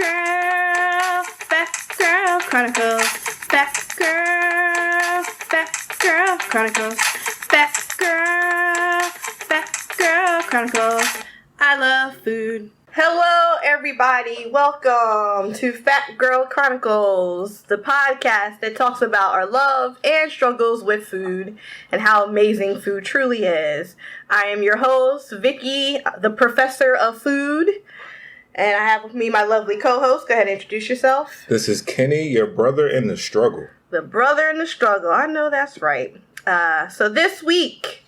Batgirl Chronicles, Batgirl Chronicles, Batgirl Chronicles. I love food. Hello, everybody. Welcome to Fat Girl Chronicles, the podcast that talks about our love and struggles with food and how amazing food truly is. I am your host, Vicky, the professor of food. And I have with me my lovely co-host. Go ahead and introduce yourself. This is Kenny, your brother in the struggle. The brother in the struggle. I know that's right. So this week,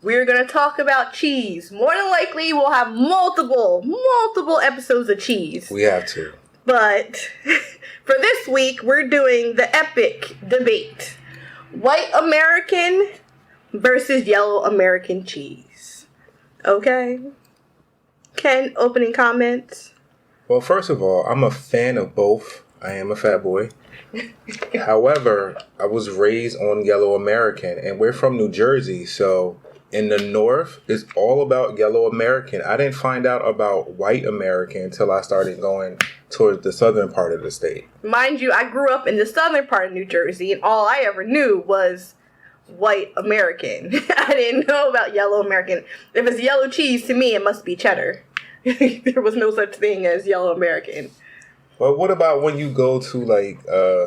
we're going to talk about cheese. More than likely, we'll have multiple episodes of cheese. We have to. But for this week, we're doing the epic debate. White American versus yellow American cheese. Okay? Ken, opening comments? Well, first of all, I'm a fan of both. I am a fat boy. However, I was raised on yellow American, and we're from New Jersey, so in the North, it's all about yellow American. I didn't find out about white American until I started going towards the southern part of the state. Mind you, I grew up in the southern part of New Jersey, and all I ever knew was white American. I didn't know about yellow American. If it's yellow cheese, to me, it must be cheddar. There was no such thing as yellow American. Well, what about when you go to like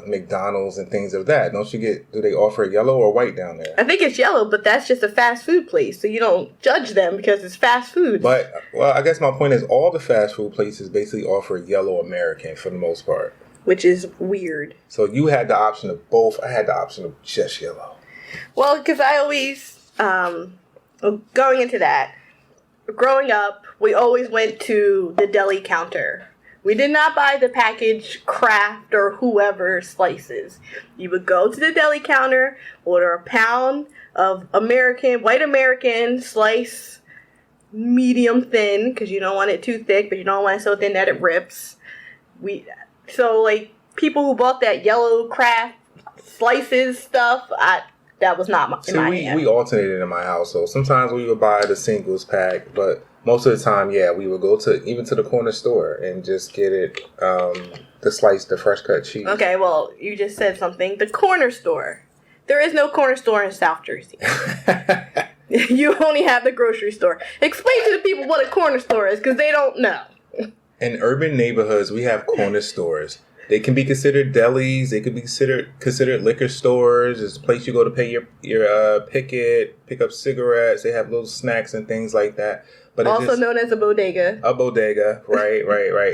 McDonald's and things of that? Do they offer yellow or white down there? I think it's yellow, but that's just a fast food place, so you don't judge them because it's fast food. But, well, I guess my point is all the fast food places basically offer yellow American for the most part. Which is weird. So you had the option of both. I had the option of just yellow. Well, because I always, going into that, growing up, we always went to the deli counter. We did not buy the packaged Kraft or whoever slices. You would go to the deli counter, order a pound of white American slice, medium thin, because you don't want it too thick, but you don't want it so thin that it rips. So people who bought that yellow Kraft slices stuff, that was not in my hand. We alternated in my household. Sometimes we would buy the singles pack, but most of the time, yeah, we would go to the corner store and just get it, the fresh cut cheese. Okay, well, you just said something. The corner store. There is no corner store in South Jersey. You only have the grocery store. Explain to the people what a corner store is, because they don't know. In urban neighborhoods, we have corner stores. They can be considered delis. They could be considered liquor stores. It's a place you go to pay your pick up cigarettes. They have little snacks and things like that. But also known as a bodega. A bodega, right.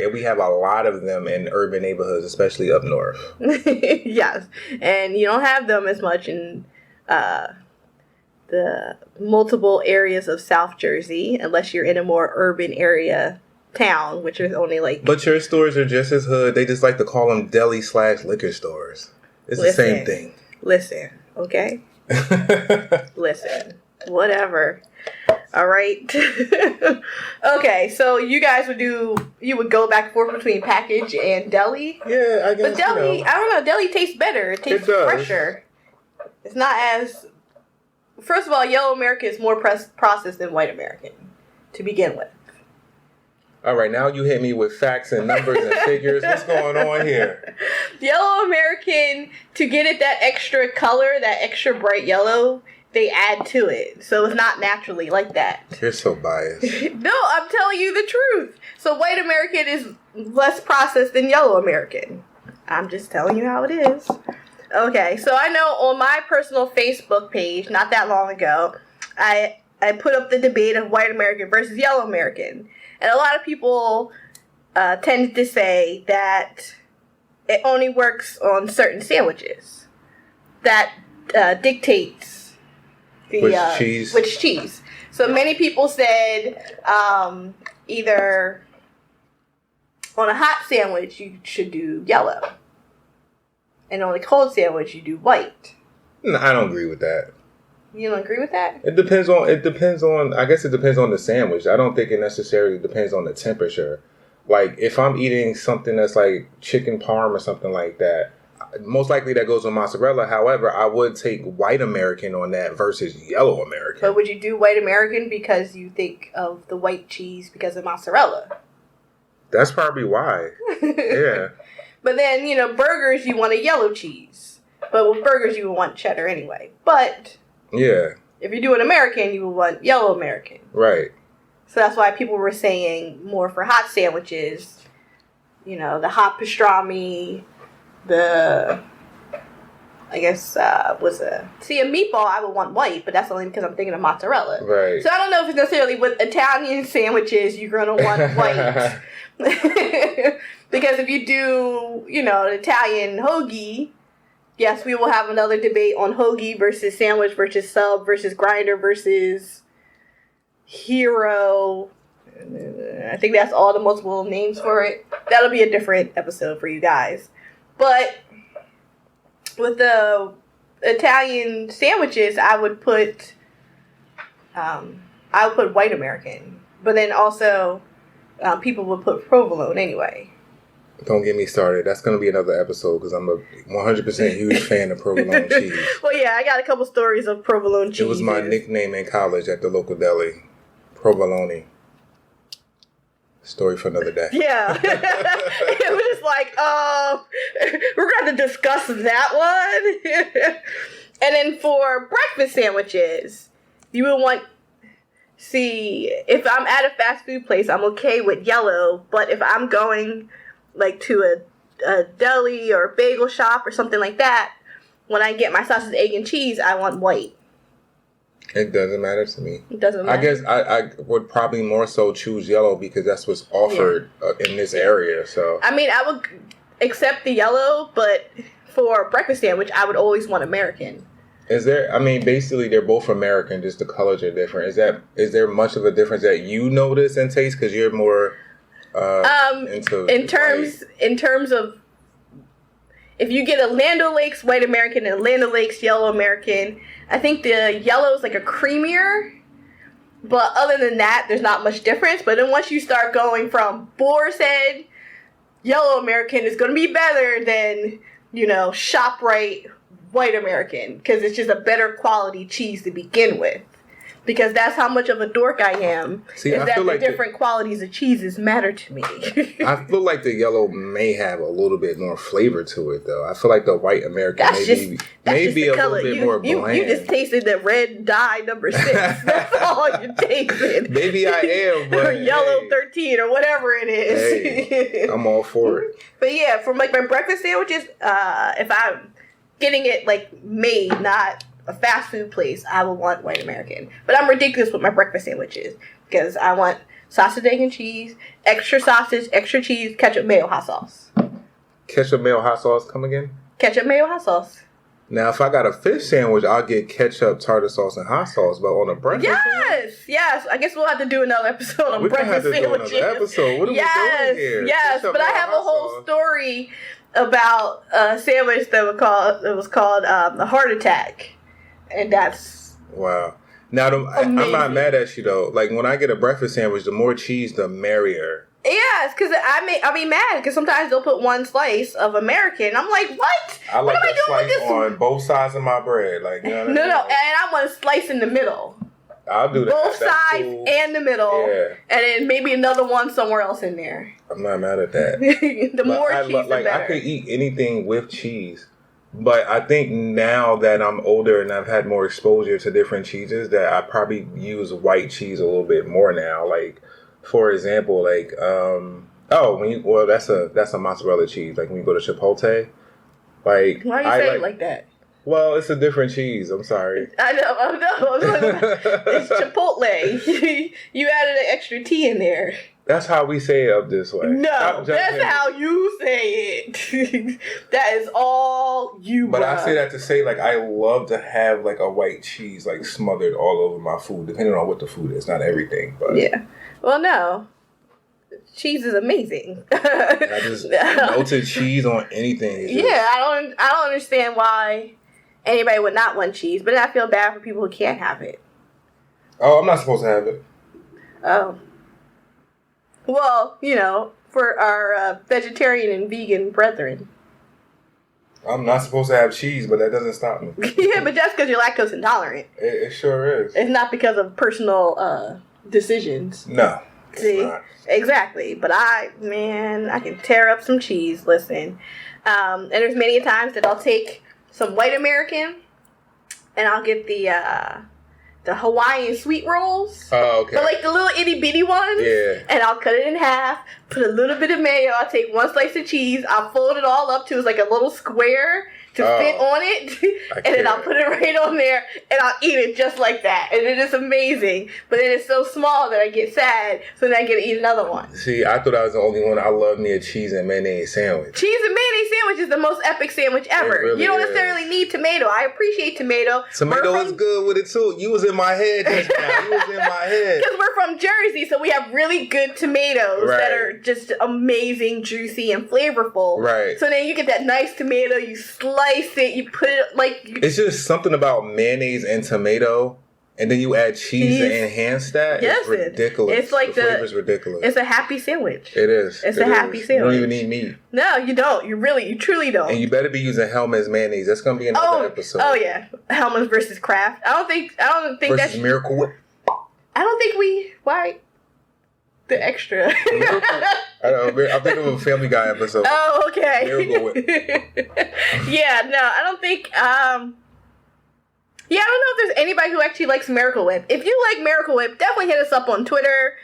And we have a lot of them in urban neighborhoods, especially up north. Yes. And you don't have them as much in the multiple areas of South Jersey, unless you're in a more urban area town, which is only But your stores are just as hood. They just like to call them deli/liquor stores. It's the same thing. Listen, okay? Listen. Whatever. All right. Okay, so you guys would go back and forth between package and deli? Yeah, I guess. But deli, I don't know, deli tastes better. It tastes fresher. It's not as... First of all, yellow American is more processed than white American, to begin with. All right, now you hit me with facts and numbers and figures. What's going on here? Yellow American, to get it that extra color, that extra bright yellow, they add to it. So it's not naturally like that. You're so biased. No, I'm telling you the truth. So white American is less processed than yellow American. I'm just telling you how it is. Okay, so I know on my personal Facebook page, not that long ago, I put up the debate of white American versus yellow American. And a lot of people tend to say that it only works on certain sandwiches. That dictates which cheese. So many people said either on a hot sandwich you should do yellow, and on a cold sandwich you do white. No, I don't agree with that. You don't agree with that? It depends on, I guess it depends on the sandwich. I don't think it necessarily depends on the temperature. Like, if I'm eating something that's like chicken parm or something like that, most likely that goes with mozzarella. However, I would take white American on that versus yellow American. But would you do white American because you think of the white cheese because of mozzarella? That's probably why. Yeah. But then, burgers, you want a yellow cheese. But with burgers, you would want cheddar anyway. But Yeah. if you do an American, you would want yellow American. Right. So that's why people were saying more for hot sandwiches. The hot pastrami, See, a meatball, I would want white, but that's only because I'm thinking of mozzarella. Right. So I don't know if it's necessarily with Italian sandwiches, you're going to want white. Because if you do, an Italian hoagie, yes, we will have another debate on hoagie versus sandwich versus sub versus grinder versus hero. I think that's all the multiple names for it. That'll be a different episode for you guys. But with the Italian sandwiches, I would put white American. But then also, people would put provolone anyway. Don't get me started. That's going to be another episode because I'm a 100% huge fan of provolone cheese. Well, yeah, I got a couple stories of provolone cheese. It was my nickname in college at the local deli. Provolone. Story for another day. Yeah. It was like, we're going to discuss that one. And then for breakfast sandwiches, you would want, if I'm at a fast food place, I'm okay with yellow. But if I'm going to a deli or a bagel shop or something like that, when I get my sausage, egg, and cheese, I want white. It doesn't matter to me. It doesn't matter. I guess I would probably more so choose yellow because that's what's offered in this area. So I mean, I would accept the yellow, but for a breakfast sandwich, I would always want American. Basically they're both American, just the colors are different. Is there much of a difference that you notice in taste because you're more in terms of if you get a Land O'Lakes white American and a Land O'Lakes yellow American, I think the yellow is like a creamier, but other than that, there's not much difference. But then once you start going from Boar's Head, yellow American is going to be better than, ShopRite white American, because it's just a better quality cheese to begin with. Because that's how much of a dork I am. See, I feel like different qualities of cheeses matter to me. I feel like the yellow may have a little bit more flavor to it, though. I feel like the white American may be a little bit more bland. You just tasted the red dye number 6. That's all you tasted. Maybe I am, but or yellow 13 or whatever it is. Hey, I'm all for it. But yeah, for my breakfast sandwiches, if I'm getting it made, not a fast food place, I would want white American. But I'm ridiculous with my breakfast sandwiches because I want sausage, egg, and cheese, extra sausage, extra cheese, ketchup, mayo, hot sauce. Ketchup, mayo, hot sauce, come again? Ketchup, mayo, hot sauce. Now, if I got a fish sandwich, I'll get ketchup, tartar sauce, and hot sauce. But on a breakfast sandwich? Yes. I guess we'll have to do another episode on breakfast sandwiches. Do another episode. What are we doing here? Yes, ketchup, but I have a whole story about a sandwich that was called the Heart Attack. And that's wow. Now, I'm not mad at you, though. When I get a breakfast sandwich, the more cheese, the merrier. Yes, because I'll be mad because sometimes they'll put one slice of American. I'm like, what? I like what am I doing with this on both sides of my bread. No, and I want a slice in the middle. I'll do that. Both sides and the middle. Yeah. And then maybe another one somewhere else in there. I'm not mad at that. The more cheese, the better. I could eat anything with cheese. But I think now that I'm older and I've had more exposure to different cheeses, that I probably use white cheese a little bit more now. For example, that's a mozzarella cheese. When you go to Chipotle, why do you say it like that? Well, it's a different cheese. I'm sorry. I know. It's Chipotle. You added an extra T in there. That's how we say it up this way. No, that's how you say it. That is all you. But I say that to say, I love to have a white cheese smothered all over my food, depending on what the food is. Not everything, but yeah. Well, no, cheese is amazing. I just melted cheese on anything. I don't understand why anybody would not want cheese, but I feel bad for people who can't have it. Oh, I'm not supposed to have it. Oh. Well, for our vegetarian and vegan brethren. I'm not supposed to have cheese, but that doesn't stop me. Yeah, but that's because you're lactose intolerant. It sure is. It's not because of personal decisions. No. See, not. exactly. But I can tear up some cheese. Listen, and there's many times that I'll take some white American, and I'll get the Hawaiian sweet rolls. Oh, okay. But like the little itty bitty ones. Yeah. And I'll cut it in half, put a little bit of mayo, I'll take one slice of cheese, I'll fold it all up to it's like a little square to fit on it. And then I'll put it right on there and I'll eat it just like that. And it is amazing. But then it's so small that I get sad, so then I get to eat another one. See, I thought I was the only one. I love me a cheese and mayonnaise sandwich. Cheese and mayonnaise sandwich is the most epic sandwich ever. Really You don't is. necessarily need tomato. I appreciate tomato. Tomato is good with it too. You was in my head just now. You was in my head. Because we're from Jersey, so we have really good tomatoes that are just amazing, juicy, and flavorful. Right. So then you get that nice tomato, you slice it, you put it It's just something about mayonnaise and tomato, and then you add cheese to enhance that. Yes, it's ridiculous. it's like the flavor's ridiculous. It's a happy sandwich. It is. It's a happy sandwich. You don't even need meat. No, you don't. You truly don't. And you better be using Hellman's mayonnaise. That's gonna be another episode. Oh yeah, Hellman's versus Kraft. I don't think versus that's Miracle Whip. I don't think why the extra. I'm thinking of a Family Guy episode. Oh, okay. Miracle Whip. Yeah, no, I don't think. Yeah, I don't know if there's anybody who actually likes Miracle Whip. If you like Miracle Whip, definitely hit us up on Twitter,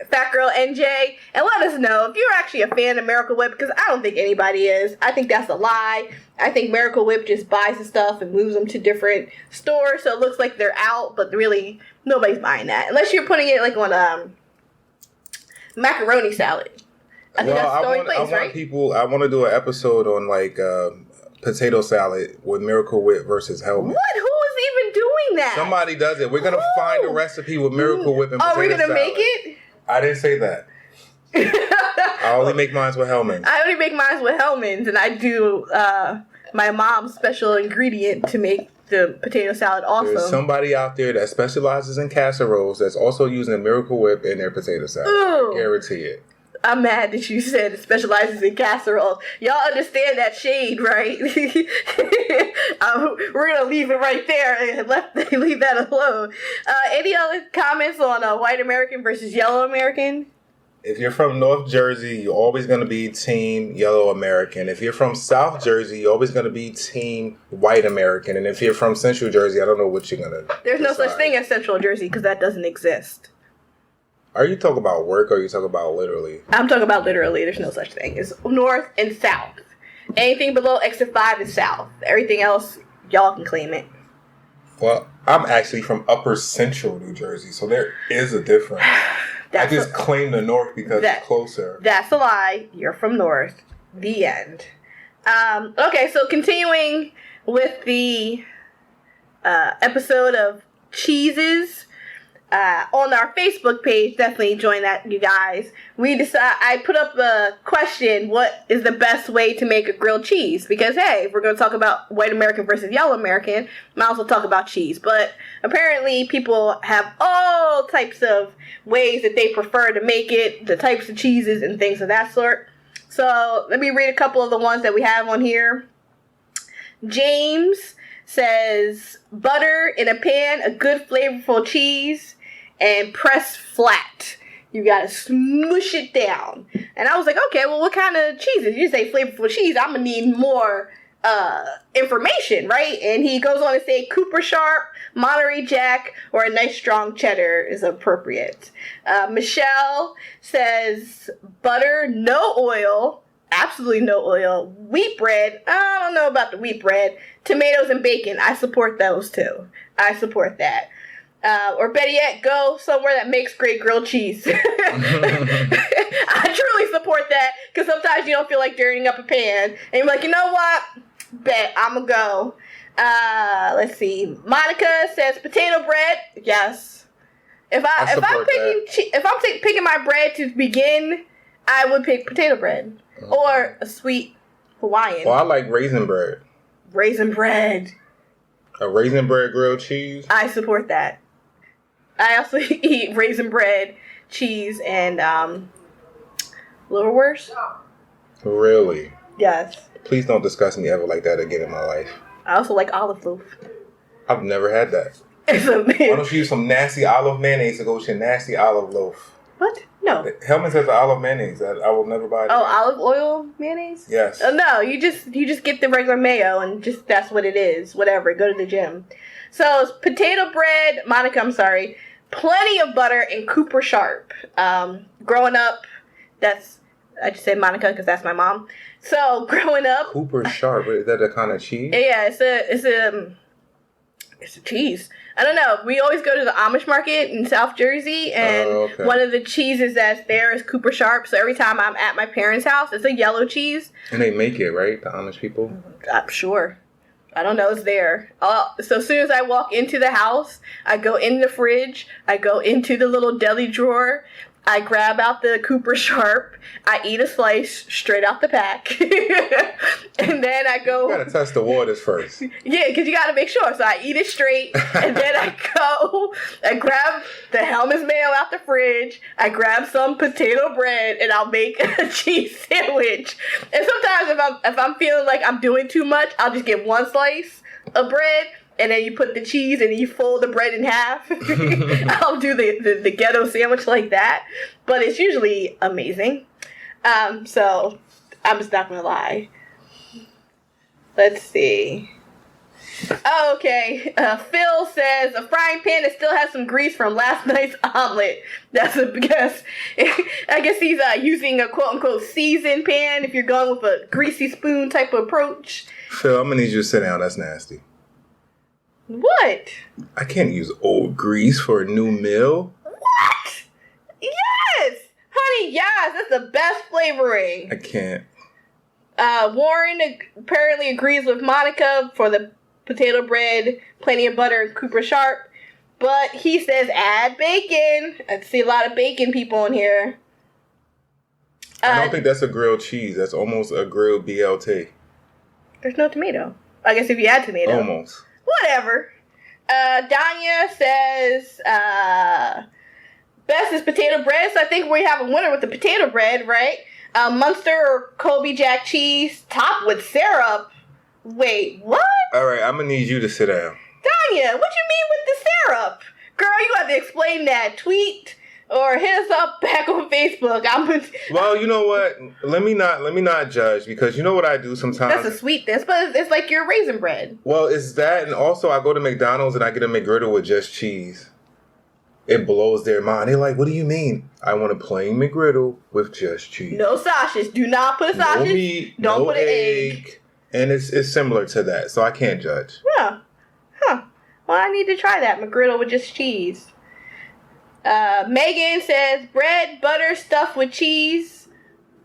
FatGirlNJ, and let us know if you're actually a fan of Miracle Whip, because I don't think anybody is. I think that's a lie. I think Miracle Whip just buys the stuff and moves them to different stores, so it looks like they're out, but really, nobody's buying that. Unless you're putting it like on macaroni salad. I think that's the only place, right? I want to do an episode on like potato salad with Miracle Whip versus Hellman. What? Who is even doing that? Somebody does it. We're gonna find a recipe with Miracle Whip and potato salad. Are we gonna make it? I didn't say that. I only make mine with Hellman. I only make mine with Hellman's, and I do my mom's special ingredient to make the potato salad awesome. There's somebody out there that specializes in casseroles that's also using Miracle Whip in their potato salad. Ooh. I guarantee it. I'm mad that you said it specializes in casseroles. Y'all understand that shade, right? We're going to leave it right there and leave that alone. Any other comments on white American versus yellow American? If you're from North Jersey, you're always going to be team yellow American. If you're from South Jersey, you're always going to be team white American. And if you're from Central Jersey, I don't know what you're going to There's no such thing as Central Jersey because that doesn't exist. Are you talking about work or are you talking about literally? I'm talking about literally. There's no such thing. It's North and South. Anything below exit 5 is South. Everything else, y'all can claim it. Well, I'm actually from Upper Central New Jersey, so there is a difference. I just claim the North because it's closer. That's a lie. You're from North. The end. Okay, so continuing with the episode of cheeses. On our Facebook page, definitely join that, you guys. I put up a question: what is the best way to make a grilled cheese? Because hey, if we're going to talk about white American versus yellow American, might as well talk about cheese. But apparently, people have all types of ways that they prefer to make it, the types of cheeses and things of that sort. So let me read a couple of the ones that we have on here. James says butter in a pan, a good flavorful cheese, and press flat. You gotta smush it down. And I was like, okay, well, what kind of cheeses? You say flavorful cheese, I'm gonna need more information, right? And he goes on to say Cooper Sharp, Monterey Jack, or a nice strong cheddar is appropriate. Michelle says butter, no oil, absolutely no oil, wheat bread, I don't know about the wheat bread, tomatoes and bacon. I support those too. I support that. Or better yet, go somewhere that makes great grilled cheese. I truly support that because sometimes you don't feel like dirtying up a pan. And you're like, you know what? Bet, I'm going to go. Let's see. Monica says potato bread. Yes. If I'm picking my bread to begin, I would pick potato bread. Mm-hmm. Or a sweet Hawaiian. Well, I like raisin bread. Raisin bread. A raisin bread grilled cheese? I support that. I also eat raisin bread, cheese, and liverwurst. Really? Yes. Please don't discuss me ever like that again in my life. I also like olive loaf. I've never had that. Why don't you use some nasty olive mayonnaise to go with your nasty olive loaf? What? No. Hellman's has olive mayonnaise. I will never buy it. Oh, olive oil mayonnaise? Yes. Oh, no, you just get the regular mayo and just that's what it is. Whatever. Go to the gym. So it's potato bread. Monica, I'm sorry. Plenty of butter and Cooper Sharp. Growing up, I just said Monica because that's my mom. So growing up, Cooper Sharp. Is that a kind of cheese? Yeah, it's a cheese. I don't know. We always go to the Amish market in South Jersey, and one of the cheeses that's there is Cooper Sharp. So every time I'm at my parents' house, it's a yellow cheese. And they make it, right? The Amish people? I'm sure. I don't know. It's there. So as soon as I walk into the house, I go in the fridge. I go into the little deli drawer. I grab out the Cooper Sharp. I eat a slice straight out the pack. And then I go... You gotta test the waters first. Yeah, because you gotta make sure. So I eat it straight. And then I grab the Hellman's mayo out the fridge. I grab some potato bread. And I'll make a cheese sandwich. And sometimes if I'm feeling like I'm doing too much, I'll just get one slice of bread. And then you put the cheese and you fold the bread in half. I'll do the ghetto sandwich like that. But it's usually amazing. So I'm just not going to lie. Let's see. Oh, okay. Phil says a frying pan that still has some grease from last night's omelet. That's a guess. I guess he's using a quote-unquote seasoned pan if you're going with a greasy spoon type of approach. Phil, I'm going to need you to sit down. That's nasty. What? I can't use old grease for a new meal. What? Yes! Honey, yes! That's the best flavoring. I can't. Warren apparently agrees with Monica for the potato bread, plenty of butter, and Cooper Sharp. But he says add bacon. I see a lot of bacon people in here. I don't think that's a grilled cheese. That's almost a grilled BLT. There's no tomato. I guess if you add tomato. Almost. Whatever. Danya says best is potato bread. So I think we have a winner with the potato bread, right? Munster or Colby Jack cheese topped with syrup. Wait, what? All right, I'm going to need you to sit down. Danya, what you mean with the syrup? Girl, you have to explain that. Tweet or hit us up back on Facebook. Well, you know what? Let me not judge because you know what I do sometimes. That's a sweetness, but it's like your raisin bread. Well, it's that, and also I go to McDonald's and I get a McGriddle with just cheese. It blows their mind. They're like, "What do you mean? I want a plain McGriddle with just cheese. No sausage. Do not put a sausage. No meat. Don't no put an egg. And it's similar to that, so I can't judge. Yeah. Huh. Well, I need to try that McGriddle with just cheese. Megan says bread, butter, stuffed with cheese,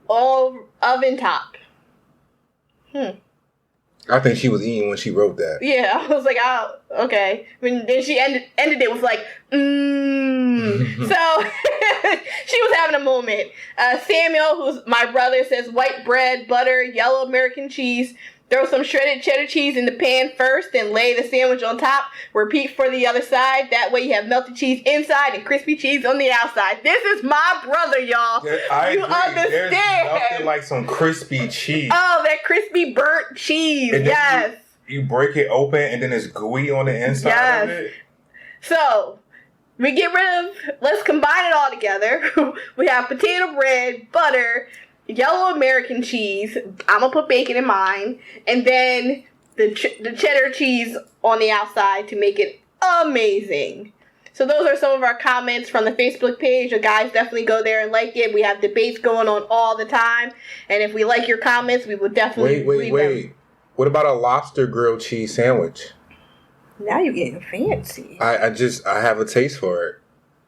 all oven top. I think she was eating when she wrote that. Yeah, I was like, oh, okay. Then she ended it with like, So she was having a moment. Samuel, who's my brother, says white bread, butter, yellow American cheese. Throw some shredded cheddar cheese in the pan first, then lay the sandwich on top. Repeat for the other side. That way you have melted cheese inside and crispy cheese on the outside. This is my brother, y'all. Yeah, I agree. Understand. There's nothing like some crispy cheese. Oh, that crispy burnt cheese. Yes. You break it open and then it's gooey on the inside of it. So, let's combine it all together. We have potato bread, butter, yellow American cheese. I'm going to put bacon in mine. And then the cheddar cheese on the outside to make it amazing. So those are some of our comments from the Facebook page. You guys definitely go there and like it. We have debates going on all the time. And if we like your comments, we will definitely read them. What about a lobster grilled cheese sandwich? Now you're getting fancy. I have a taste for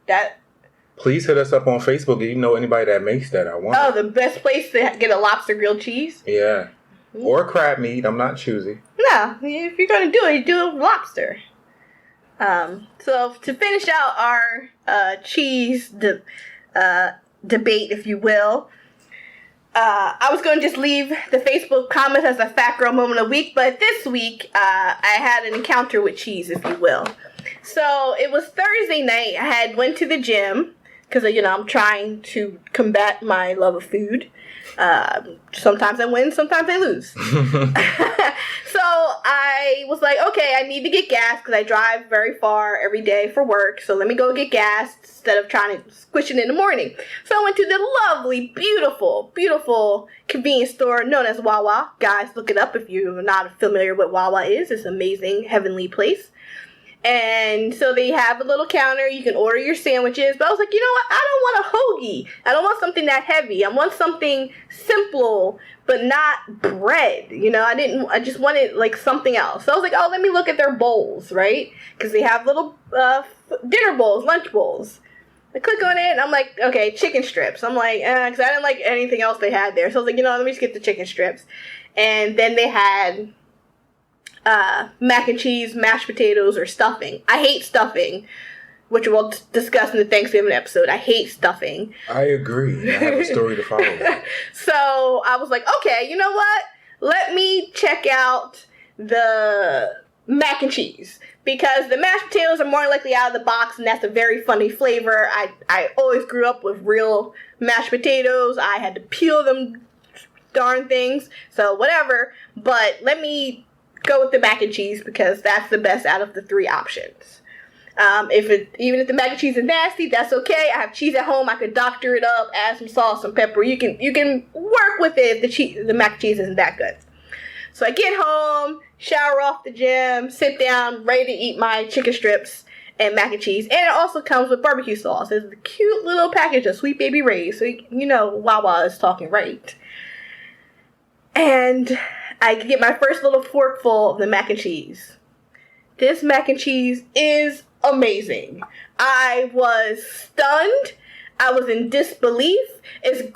it. Please hit us up on Facebook if you know anybody that makes that. I want it. The best place to get a lobster grilled cheese? Yeah. Or crab meat. I'm not choosy. No. If you're going to do it, you do it with lobster. So to finish out our cheese debate, if you will, I was going to just leave the Facebook comments as a fat girl moment of the week, but this week I had an encounter with cheese, if you will. So it was Thursday night. I had went to the gym because, I'm trying to combat my love of food. Sometimes I win, sometimes I lose. So I was like, okay, I need to get gas because I drive very far every day for work. So let me go get gas instead of trying to squish it in the morning. So I went to the lovely, beautiful, beautiful convenience store known as Wawa. Guys, look it up if you're not familiar with Wawa is. It's an amazing, heavenly place. And so they have a little counter. You can order your sandwiches. But I was like, you know what? I don't want a hoagie. I don't want something that heavy. I want something simple, but not bread. I just wanted like something else. So I was like, oh, let me look at their bowls, right? Because they have little dinner bowls, lunch bowls. I click on it, and I'm like, okay, chicken strips. I'm like, because I didn't like anything else they had there. So I was like, let me just get the chicken strips. And then they had mac and cheese, mashed potatoes, or stuffing. I hate stuffing, which we'll discuss in the Thanksgiving episode. I hate stuffing. I agree. I have a story to follow that. So I was like, okay, you know what? Let me check out the mac and cheese. Because the mashed potatoes are more likely out of the box, and that's a very funny flavor. I always grew up with real mashed potatoes. I had to peel them darn things. So whatever. But let me go with the mac and cheese because that's the best out of the three options. Even if the mac and cheese is nasty, that's okay. I have cheese at home. I could doctor it up, add some salt, some pepper. You can work with it if the mac and cheese isn't that good. So I get home, shower off the gym, sit down, ready to eat my chicken strips and mac and cheese. And it also comes with barbecue sauce. It's a cute little package of Sweet Baby Ray's. So Wawa is talking right. And I get my first little forkful of the mac and cheese. This mac and cheese is amazing. I was stunned. I was in disbelief. It's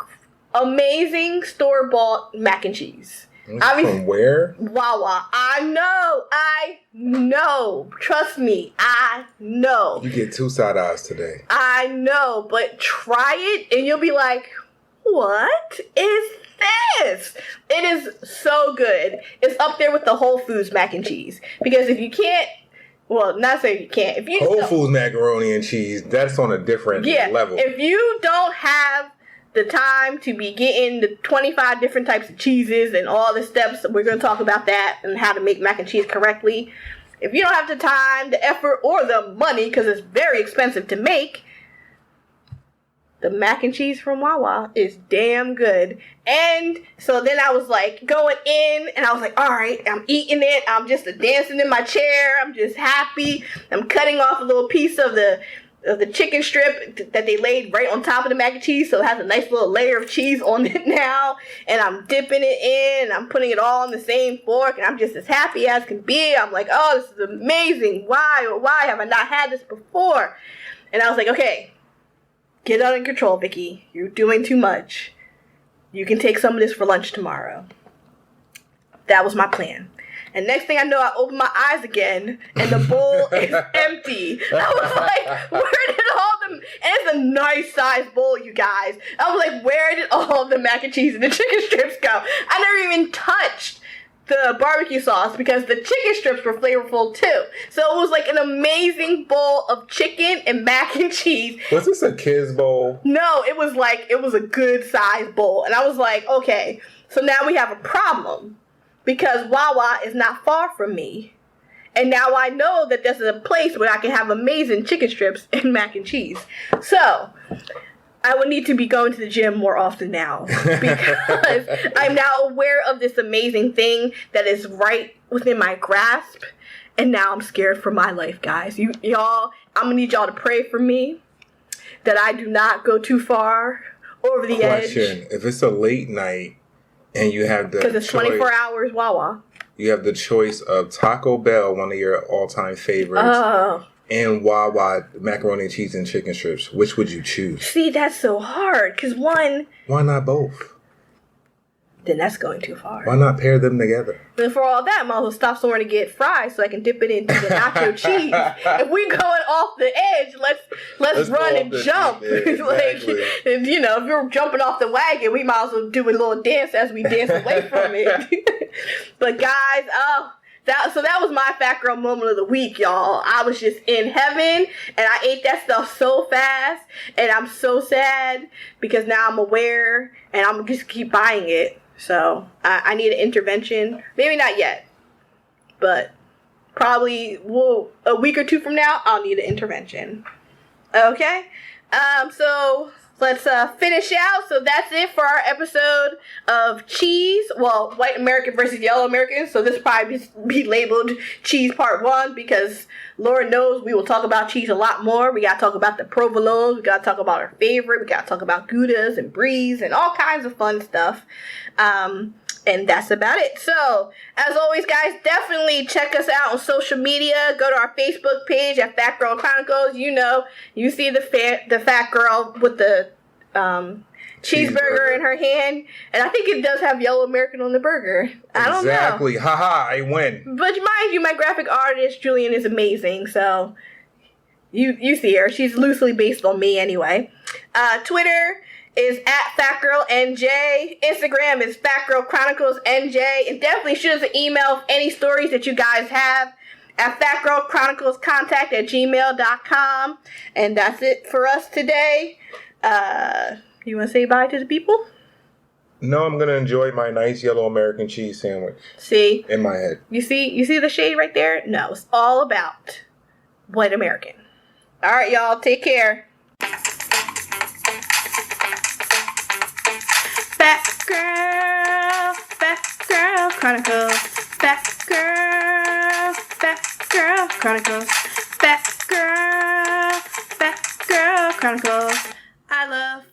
amazing store-bought mac and cheese. From where? Wawa. I know. Trust me, I know. You get 2 side eyes today. I know, but try it and you'll be like, what is this? It is so good. It's up there with the Whole Foods mac and cheese. Because if you can't, well, not saying you can't. If you Whole Foods macaroni and cheese, that's on a different level. If you don't have the time to be getting the 25 different types of cheeses and all the steps, we're going to talk about that and how to make mac and cheese correctly. If you don't have the time, the effort, or the money, because it's very expensive to make, the mac and cheese from Wawa is damn good. And so then I was like going in and I was like, all right, I'm eating it. I'm just dancing in my chair. I'm just happy. I'm cutting off a little piece of the chicken strip that they laid right on top of the mac and cheese. So it has a nice little layer of cheese on it now. And I'm dipping it in. I'm putting it all on the same fork. And I'm just as happy as can be. I'm like, oh, this is amazing. Why have I not had this before? And I was like, okay. Get out of control, Vicky. You're doing too much. You can take some of this for lunch tomorrow. That was my plan. And next thing I know, I open my eyes again, and the bowl is empty. I was like, where did all the... And it's a nice sized bowl, you guys. I was like, where did all the mac and cheese and the chicken strips go? I never even touched the barbecue sauce because the chicken strips were flavorful too. So it was like an amazing bowl of chicken and mac and cheese. Was this a kid's bowl? No, it was a good sized bowl. And I was like, okay, so now we have a problem because Wawa is not far from me. And now I know that there's a place where I can have amazing chicken strips and mac and cheese. So I would need to be going to the gym more often now because I'm now aware of this amazing thing that is right within my grasp. And now I'm scared for my life, guys. Y'all, I'm going to need y'all to pray for me that I do not go too far over the edge. If it's a late night and you have the because it's 24 hours Wawa. You have the choice of Taco Bell, one of your all-time favorites, and Wawa macaroni and cheese and chicken strips. Which would you choose? See, that's so hard. Because one... Why not both? Then that's going too far. Why not pair them together? Then for all that, I might as well stop somewhere to get fries so I can dip it into the nacho cheese. If we going off the edge, let's run and jump. Exactly. If you're jumping off the wagon, we might as well do a little dance as we dance away from it. But guys, That was my fat girl moment of the week, y'all. I was just in heaven, and I ate that stuff so fast, and I'm so sad because now I'm aware, and I'm just keep buying it. So I need an intervention. Maybe not yet, but probably a week or two from now, I'll need an intervention. Okay, so let's finish out. So that's it for our episode of cheese. Well, white American versus yellow American. So this will probably be labeled cheese part 1 because Lord knows we will talk about cheese a lot more. We got to talk about the provolones. We got to talk about our favorite. We got to talk about Goudas and Bries and all kinds of fun stuff. And that's about it. So, as always, guys, definitely check us out on social media. Go to our Facebook page at Fat Girl Chronicles. You know, you see the fat girl with the cheeseburger in her hand. And I think it does have Yellow American on the burger. I don't know. Exactly. Haha, I win. But mind you, my graphic artist, Julian, is amazing. So, you see her. She's loosely based on me anyway. Twitter is at FatGirlNJ. Instagram is FatGirlChroniclesNJ. And definitely shoot us an email of any stories that you guys have at FatGirlChroniclesContact@gmail.com. And that's it for us today. You want to say bye to the people? No, I'm going to enjoy my nice yellow American cheese sandwich. See? In my head. You see the shade right there? No, it's all about white American. All right, y'all. Take care. Fat Girl Chronicles. Fat Girl Chronicles. Fat Girl Chronicles. I love